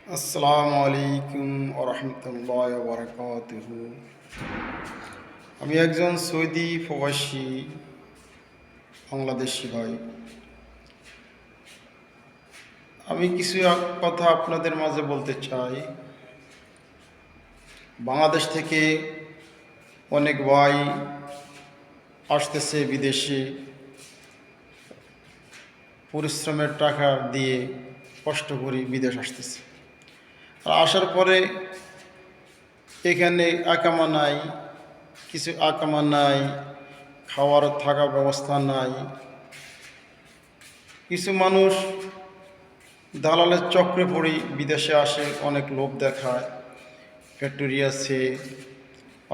আসসালামু আলাইকুম ওয়া রাহমাতুল্লাহি ওয়া বারাকাতুহু। আমি একজন সৌদি প্রবাসী বাংলাদেশি ভাই। আমি কিছু কথা আপনাদের মাঝে বলতে চাই। বাংলাদেশ থেকে অনেক ভাই আসতেছে বিদেশে পরিশ্রমের টাকা দিয়ে কষ্ট করে বিদেশ আসতেছে। আর আসার পরে এখানে আকামা নাই, কিছু আকামা নাই, খাওয়ার থাকার ব্যবস্থা নাই। কিছু মানুষ দালালের চক্রে পড়ে বিদেশে আসে, অনেক লোভ দেখায়। ফ্যাক্টরি আছে,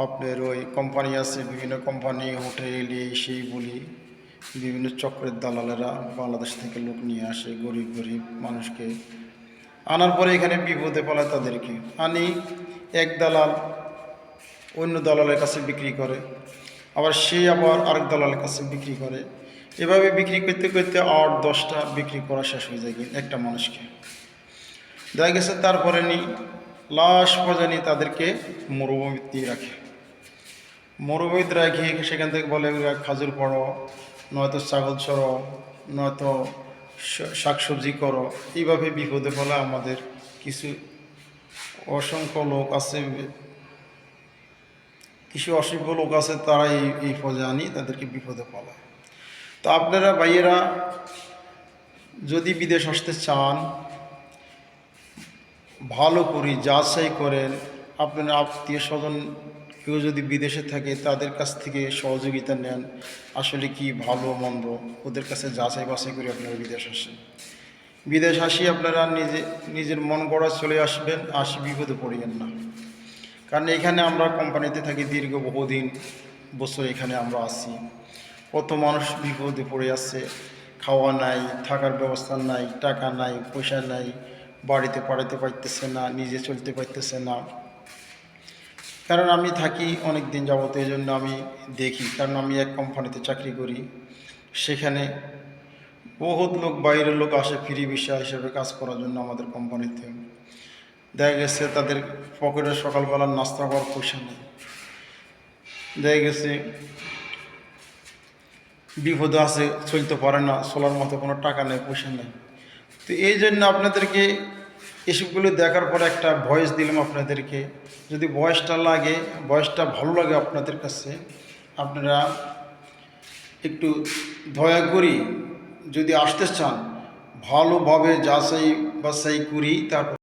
আপনার ওই কোম্পানি আছে, বিভিন্ন কোম্পানি হোটেল সেই বলি বিভিন্ন চক্রের দালালেরা বাংলাদেশ থেকে লোক নিয়ে আসে, গরিব গরিব মানুষকে আনার পরে এখানে বিপদে ফেলায় তাদেরকে আনি। এক দালাল অন্য দালালের কাছে বিক্রি করে, আবার সে আবার আরেক দালালের কাছে বিক্রি করে। এভাবে বিক্রি করতে করতে 8-10টা বিক্রি করা শেষ হয়ে যায় একটা মানুষকে। দেখা গেছে তারপরে লাশ পর্যন্ত তাদেরকে মরুভূমিতে রাখে। মরুভূমিতে রাখি সেখান থেকে বলে খাজুর পড়ো, নয়তো ছাগল চড়ো, নয়তো শাকসবজি করো। এইভাবে বিপদে ফলে আমাদের কিছু অসংখ্য লোক আছে, কিছু অসংখ্য লোক আছে, তারা এই ফজে আনি তাদেরকে বিপদে ফেলায়। তো আপনারা ভাইয়েরা যদি বিদেশ আসতে চান, ভালো করে যাচাই করেন। আপনার আত্মীয় স্বজন কেউ যদি বিদেশে থাকে তাদের কাছ থেকে সহযোগিতা নেন, আসলে কি ভালো মন্দ ওদের কাছে যাচাই বাছাই করে আপনারা বিদেশ আসেন। বিদেশ আসি আপনারা নিজের মন গড়া চলে আসবেন, বিপদে পড়িয়েন না। কারণ এখানে আমরা কোম্পানিতে থাকি দীর্ঘ বহুদিন বছর, এখানে আমরা আছি। কত মানুষ বিপদে পড়ে আছে, খাওয়া নাই, থাকার ব্যবস্থা নাই, টাকা নাই, পয়সা নাই, বাড়িতে পাঠাতে পারতেছে না, নিজে চলতে পারতেছে না। কারণ আমি থাকি অনেক দিন যাবত, এই জন্য আমি দেখি। কারণ আমি এক কোম্পানিতে চাকরি করি, সেখানে বহুত লোক, বাইরের লোক আসে ফ্রি ভিসা হিসেবে কাজ করার জন্য আমাদের কোম্পানিতে। দেখা গেছে তাদের পকেটে সকালবেলার নাস্তা করার পয়সা নেই। দেখা গেছে বিপদে আছে, চলতে পারে না, চলার মতো কোনো টাকা নেই, পয়সা নেই। তো এই জন্য আপনাদেরকে এসবগুলো দেখার পরে একটা ভয়েস দিলাম আপনাদেরকে। যদি ভয়েসটা ভালো লাগে আপনাদের কাছে, আপনারা একটু দয়া করি যদি আসতে চান, ভালোভাবে যাচাই বাছাই করি তারপর